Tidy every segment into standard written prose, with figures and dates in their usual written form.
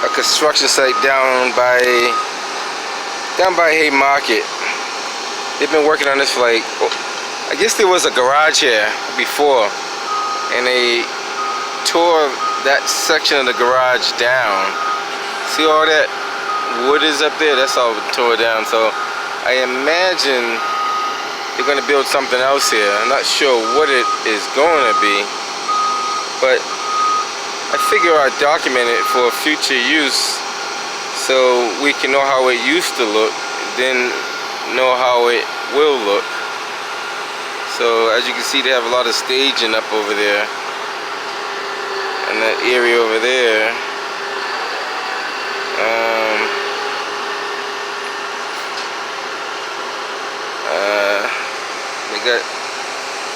a construction site down by Haymarket. They've been working on this for like, I guess there was a garage here before, and they tore that section of the garage down. See all that wood is up there? That's all tore down. So I imagine they're going to build something else here. I'm not sure what it is going to be, but I figure I'd document it for future use so we can know how it used to look, then know how it will look. So as you can see, they have a lot of staging up over there, and that area over there. They got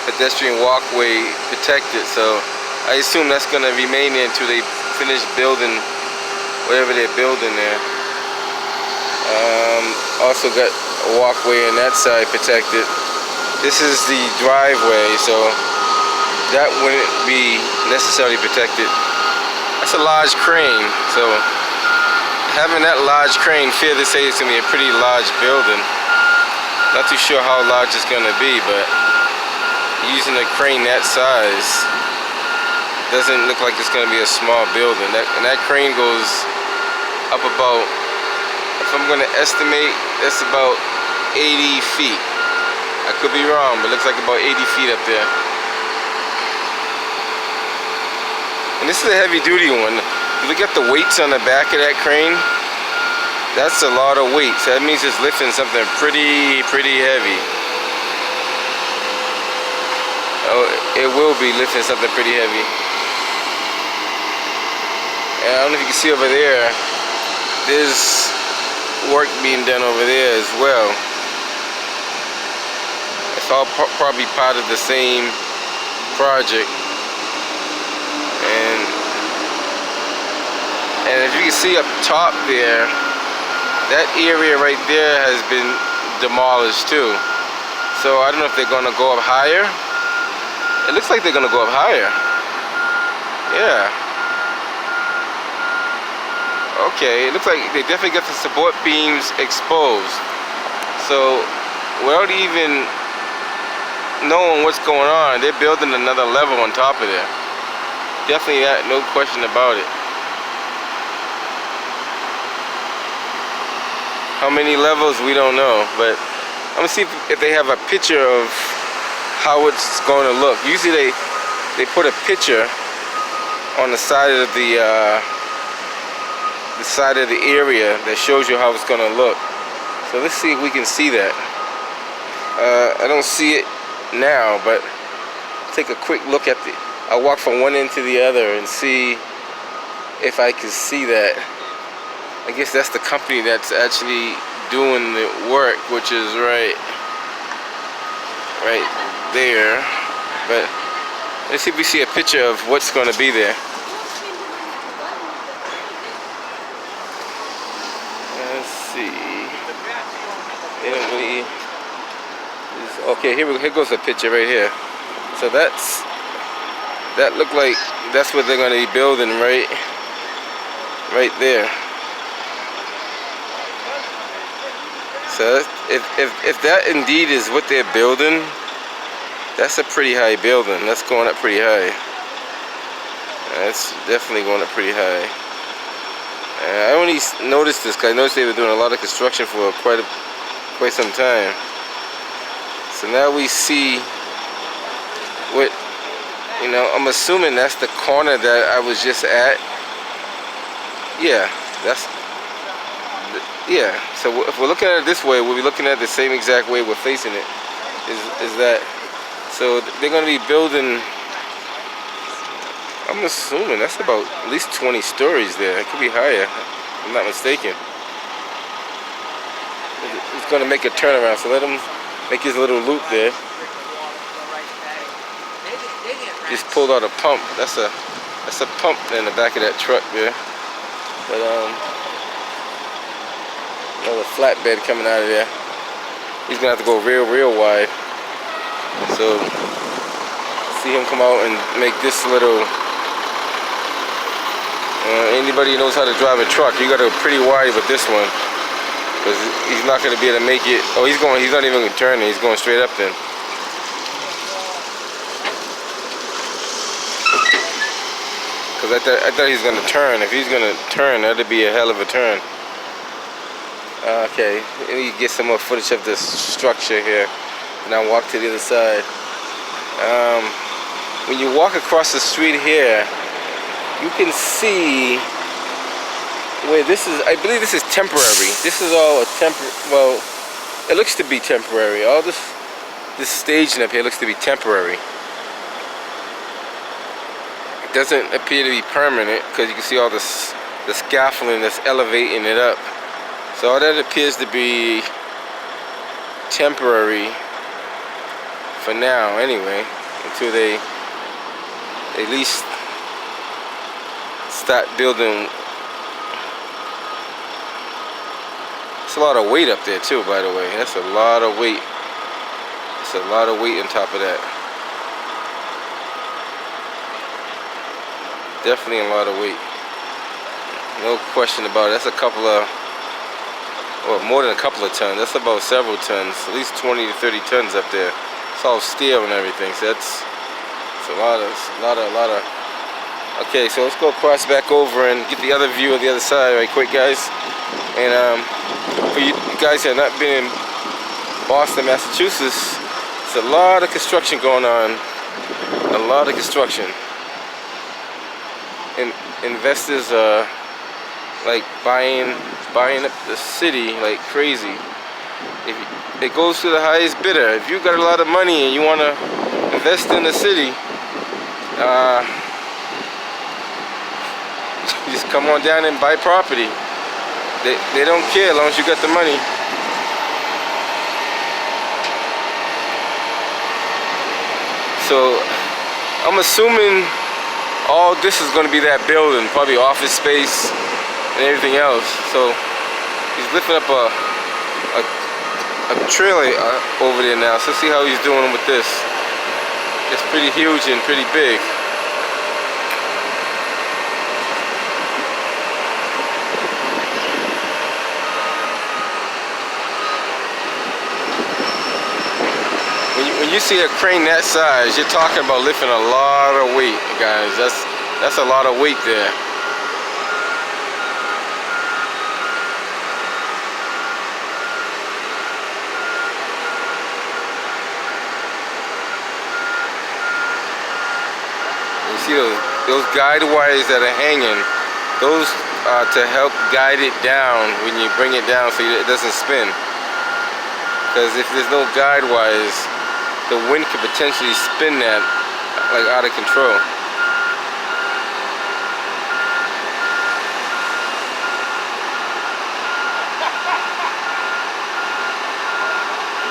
pedestrian walkway protected, so I assume that's going to remain there until they finish building whatever they're building there. Also got a walkway on that side protected. This is the driveway, so that wouldn't be necessarily protected. That's a large crane, so having that large crane, fair to say it's going to be a pretty large building. Not too sure how large it's going to be, but using a crane that size doesn't look like it's going to be a small building. That crane goes up about, if I'm going to estimate, that's about 80 feet. I could be wrong, but it looks like about 80 feet up there. And this is a heavy duty one. Look at the weights on the back of that crane. That's a lot of weight. So that means it's lifting something pretty heavy. Oh, it will be lifting something pretty heavy. And I don't know if you can see over there, there's work being done over there as well. It's all probably part of the same project. And if you can see up top there, that area right there has been demolished too. So I don't know if they're going to go up higher. It looks like they're going to go up higher. Yeah. Okay, it looks like they definitely got the support beams exposed. So without even knowing what's going on, they're building another level on top of there. Definitely that, no question about it. How many levels, we don't know, but I'm gonna see if they have a picture of how it's going to look. Usually they put a picture on the side of the area that shows you how it's going to look. So let's see if we can see that. I don't see it now, but take a quick look at the. I'll walk from one end to the other and see if I can see that. I guess that's the company that's actually doing the work, which is right there. But let's see if we see a picture of what's going to be there. Let's see. They don't really. Okay, here goes a picture right here. So that looked like that's what they're going to be building right there. So if that indeed is what they're building, that's a pretty high building. That's going up pretty high. That's definitely going up pretty high. I only noticed this because I noticed they were doing a lot of construction for quite some time. So now we see what, I'm assuming that's the corner that I was just at. Yeah, yeah, so if we're looking at it this way, we'll be looking at it the same exact way we're facing it. Is that, so they're going to be building, I'm assuming that's about at least 20 stories there. It could be higher, if I'm not mistaken. It's going to make a turnaround, so let them make his little loop there. Just pulled out a pump. That's a pump in the back of that truck there. But another flatbed coming out of there. He's gonna have to go real wide. So see him come out and make this little Anybody who knows how to drive a truck, you got to pretty wide with this one, because he's not going to be able to make it. Oh, he's going. He's not even turning. He's going straight up then. Because I thought he was going to turn. If he's going to turn, that'd be a hell of a turn. Okay, let me get some more footage of this structure here, and I'll walk to the other side. When you walk across the street here, you can see where this is. I believe this is temporary. This is all a well, it looks to be temporary. All this staging up here looks to be temporary. It doesn't appear to be permanent, because you can see all the scaffolding that's elevating it up. So all that appears to be temporary for now, anyway, until they at least start building. It's a lot of weight up there too, by the way. That's a lot of weight. It's a lot of weight on top of that. Definitely a lot of weight. No question about it. That's a couple of, well, more than a couple of tons. That's about several tons, at least 20 to 30 tons up there. It's all steel and everything. So it's a lot of. Okay, so let's go across back over and get the other view of the other side right quick, guys. And for you guys who have not been in Boston, Massachusetts, it's a lot of construction going on. A lot of construction. And investors are like buying up the city like crazy. If it goes to the highest bidder. If you got a lot of money and you want to invest in the city, just come on down and buy property. They don't care as long as you got the money. So I'm assuming all this is going to be that building, probably office space and everything else. So he's lifting up a trailer over there now. So let's see how he's doing with this. It's pretty huge and pretty big. When you see a crane that size, you're talking about lifting a lot of weight, guys. That's a lot of weight there. You see those guide wires that are hanging, those are to help guide it down when you bring it down so it doesn't spin. Because if there's no guide wires, the wind could potentially spin that like out of control.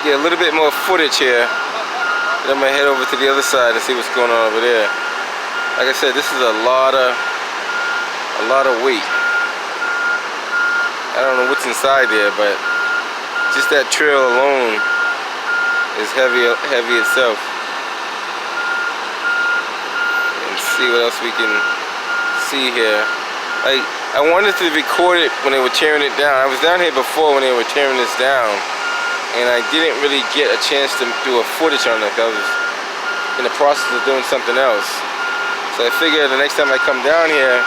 Get a little bit more footage here. Then I'm gonna head over to the other side and see what's going on over there. Like I said, this is a lot of weight. I don't know what's inside there, but just that trail alone is heavy itself. And see what else we can see here. I wanted to record it when they were tearing it down. I was down here before when they were tearing this down, and I didn't really get a chance to do a footage on it because I was in the process of doing something else. So I figured the next time I come down here,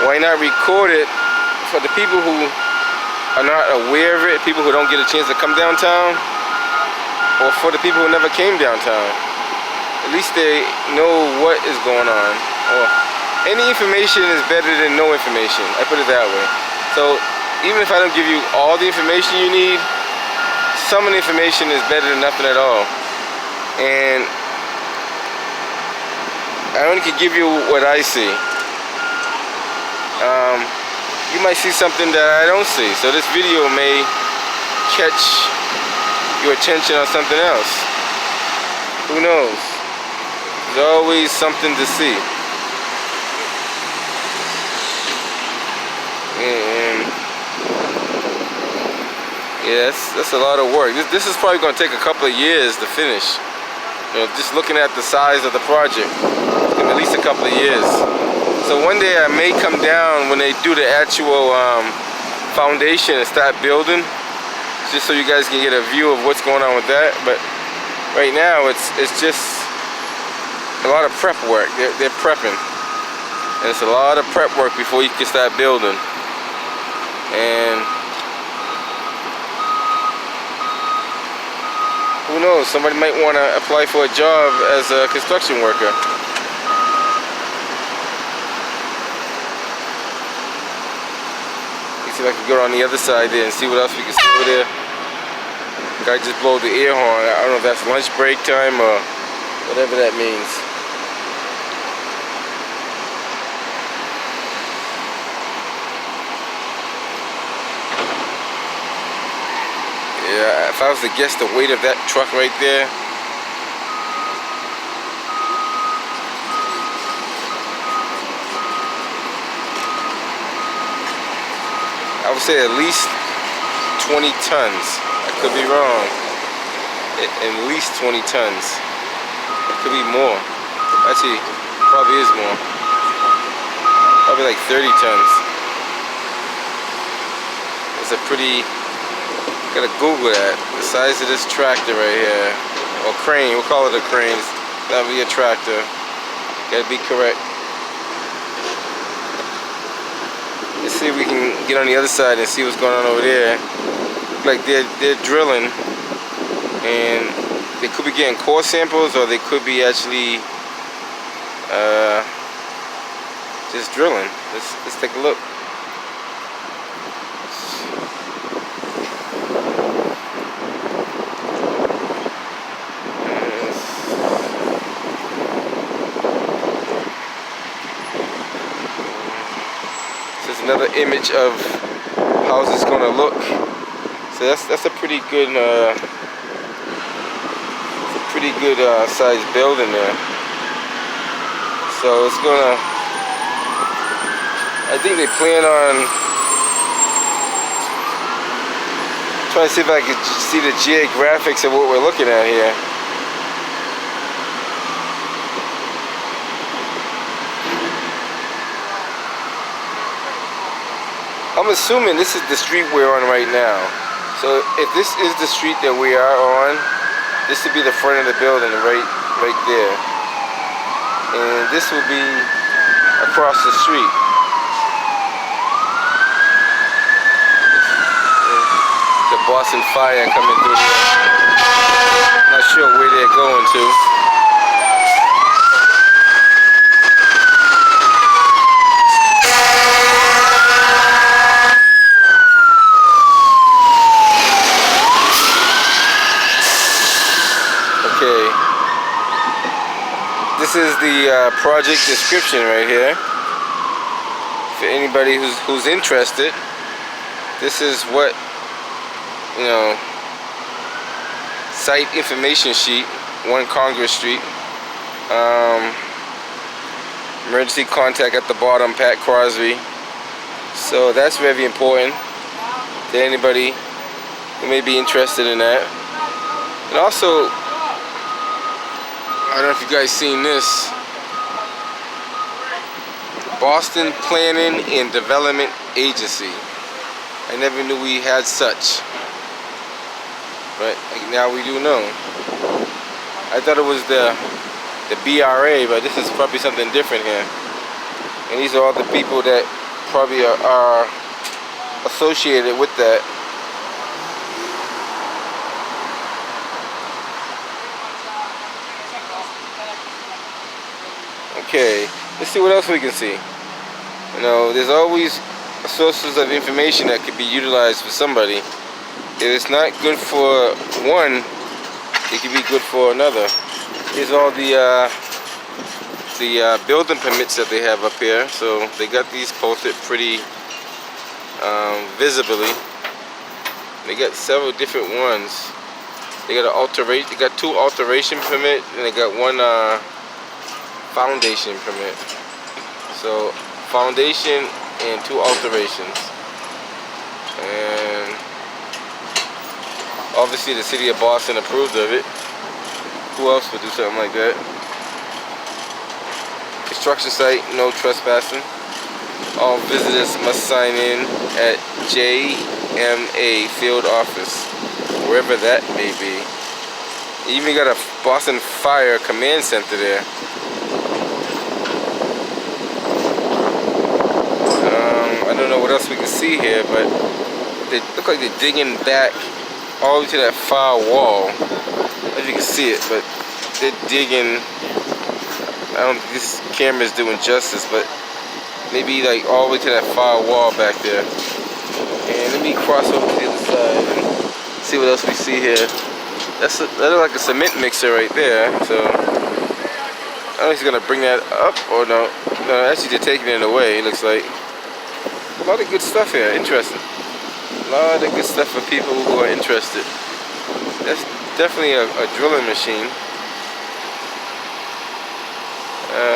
why not record it for the people who are not aware of it, people who don't get a chance to come downtown, or for the people who never came downtown. At least they know what is going on. Or any information is better than no information. I put it that way. So even if I don't give you all the information you need, some of the information is better than nothing at all. And I only can give you what I see. You might see something that I don't see. So this video may catch your attention on something else. Who knows? There's always something to see. And yeah, that's a lot of work. This is probably going to take a couple of years to finish. You know, just looking at the size of the project, it's going to be at least a couple of years. So one day I may come down when they do the actual foundation and start building, just so you guys can get a view of what's going on with that. But right now it's just a lot of prep work. They're prepping, and it's a lot of prep work before you can start building. And who knows, somebody might want to apply for a job as a construction worker. See if I can go on the other side there and see what else we can see over there. Guy just blew the air horn. I don't know if that's lunch break time or whatever that means. Yeah, if I was to guess the weight of that truck right there, I would say at least 20 tons. I could be wrong. At least 20 tons. It could be more. Actually, probably is more. Probably like 30 tons. It's a pretty, gotta Google that. The size of this tractor right here. Or crane, we'll call it a crane. That'll be a tractor. Gotta be correct. Let's see if we can get on the other side and see what's going on over there. Look like they're drilling, and they could be getting core samples, or they could be actually just drilling. Let's take a look. Another image of how it's going to look. So that's a pretty good sized building there. So it's gonna, I think they plan on trying to see if I can see the geographics of what we're looking at here. I'm assuming this is the street we're on right now. So if this is the street that we are on, this would be the front of the building right there. And this will be across the street. The Boston Fire coming through there. Not sure where they're going to. This is the project description right here. For anybody who's interested, this is what, you know, site information sheet, 1 Congress Street. Emergency contact at the bottom, Pat Crosby. So that's very important to anybody who may be interested in that. And also, I don't know if you guys seen this. Boston Planning and Development Agency. I never knew we had such, but now we do know. I thought it was the BRA, but this is probably something different here. And these are all the people that probably are associated with that. Okay, let's see what else we can see. You know, there's always sources of information that could be utilized for somebody. If it's not good for one, it could be good for another. Here's all the building permits that they have up here. So they got these posted pretty visibly. They got several different ones. They got they got 2 alteration permit, and they got 1 foundation permit. So foundation and 2 alterations. And obviously the city of Boston approved of it. Who else would do something like that? It's construction site, no trespassing. All visitors must sign in at JMA Field Office, wherever that may be. You even got a Boston Fire Command Center there. I don't know what else we can see here, but they look like they're digging back all the way to that far wall. I don't know if you can see it, but they're digging. I don't think this camera is doing justice, but maybe like all the way to that far wall back there. And let me cross over to the other side and see what else we see here. That looks like a cement mixer right there. So I don't know if he's gonna bring that up or no. No, actually they're taking it away. It looks like a lot of good stuff here. Interesting. A lot of good stuff for people who are interested. That's definitely a drilling machine.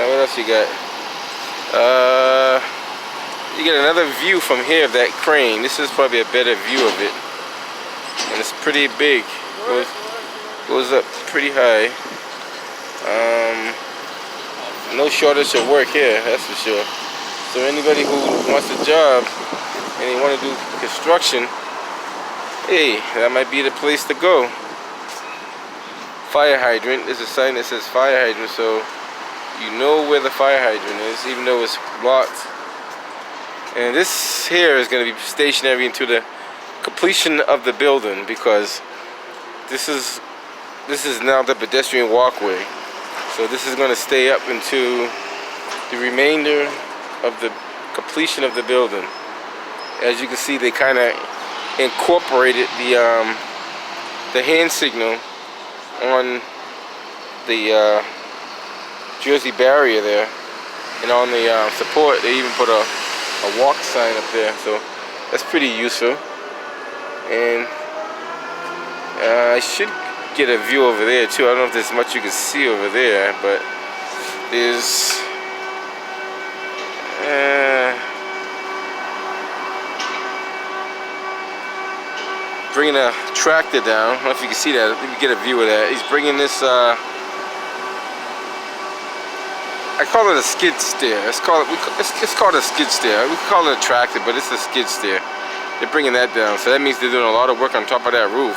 What else you got? You get another view from here of that crane. This is probably a better view of it, and it's pretty big. Goes up pretty high. No shortage of work here, that's for sure. So anybody who wants a job and they want to do construction, hey, that might be the place to go. Fire hydrant. There's a sign that says fire hydrant, so you know where the fire hydrant is, even though it's blocked. And this here is going to be stationary until the completion of the building, because this is now the pedestrian walkway. So this is going to stay up until the remainder of the completion of the building. As you can see, they kind of incorporated the hand signal on the Jersey barrier there, and on the support they even put a walk sign up there, so that's pretty useful. And I should get a view over there too. I don't know if there's much you can see over there, but there's bringing a tractor down. I don't know if you can see that. Let me get a view of that. He's bringing this I call it a skid steer. It's called a skid steer. We call it a tractor, but it's a skid steer. They're bringing that down, so that means they're doing a lot of work on top of that roof.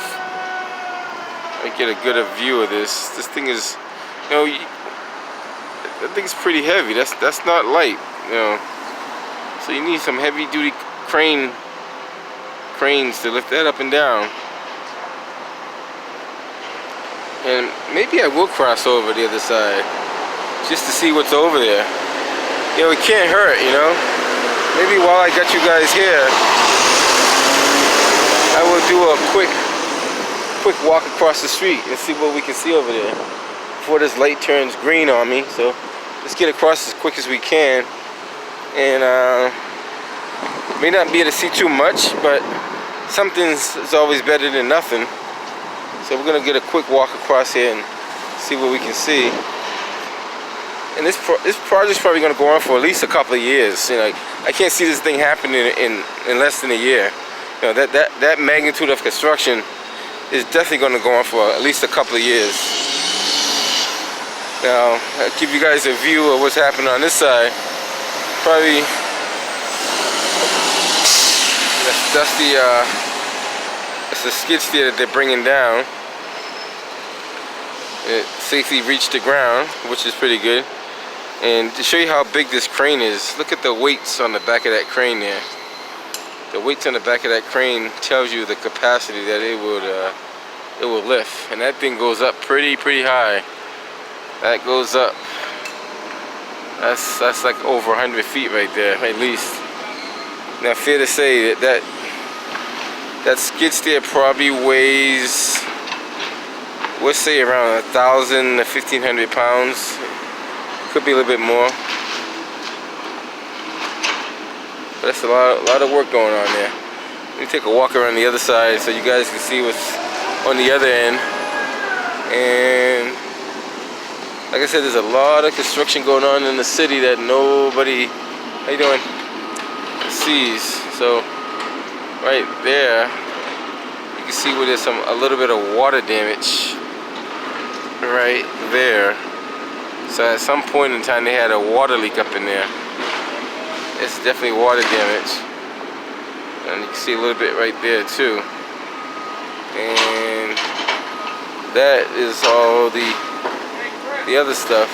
I get a good view of this. This thing is, you know, that thing's pretty heavy. That's not light, you know. So you need some heavy-duty cranes to lift that up and down. And maybe I will cross over the other side, just to see what's over there. You know, it can't hurt, you know. Maybe while I got you guys here, I will do a quick walk across the street and see what we can see over there before this light turns green on me. So let's get across as quick as we can. And may not be able to see too much, but something's is always better than nothing. So we're gonna get a quick walk across here and see what we can see. And this project's probably going to go on for at least a couple of years. You know, I can't see this thing happening in less than a year. You know, that magnitude of construction is definitely going to go on for at least a couple of years. Now, I'll give you guys a view of what's happening on this side. Probably that's the skid steer that they're bringing down. It safely reached the ground, which is pretty good. And to show you how big this crane is, look at the weights on the back of that crane there. The weights on the back of that crane tells you the capacity that it will lift. And that thing goes up pretty high. That goes up. That's like over 100 feet right there, at least. Now, fair to say that skid steer probably weighs, we'll say around 1,000 to 1,500 pounds. Could be a little bit more. But that's a lot of work going on there. Let me take a walk around the other side so you guys can see what's on the other end. And like I said, there's a lot of construction going on in the city that nobody, how you doing, sees. So right there, you can see where there's a little bit of water damage right there. So at some point in time they had a water leak up in there. It's definitely water damage. And you can see a little bit right there too. And that is all the other stuff.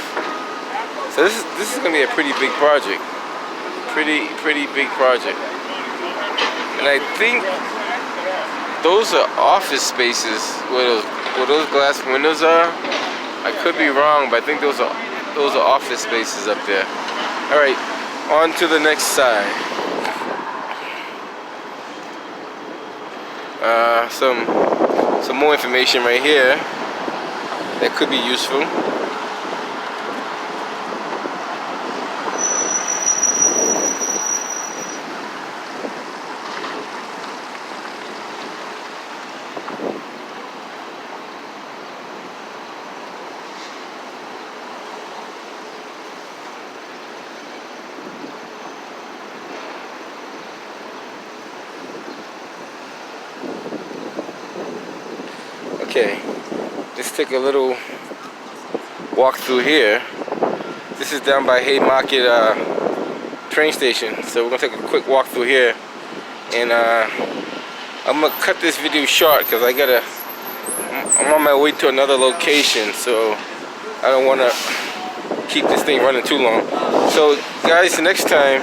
So this is gonna be a pretty big project. Pretty big project. And I think those are office spaces where those glass windows are. I could be wrong, but I think those are office spaces up there. All right, on to the next side. Some more information right here that could be useful. Okay, let's take a little walk through here. This is down by Haymarket train station, so we're gonna take a quick walk through here, and I'm gonna cut this video short because I'm on my way to another location, so I don't want to keep this thing running too long. So guys, next time,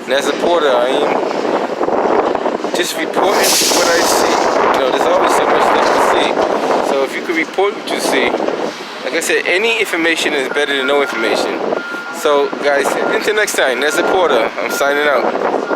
as a porter, I am just reporting what I see. You know, there's always so much stuff to see. So if you could report what you see, like I said, any information is better than no information. So guys, until next time, as a porter, I'm signing out.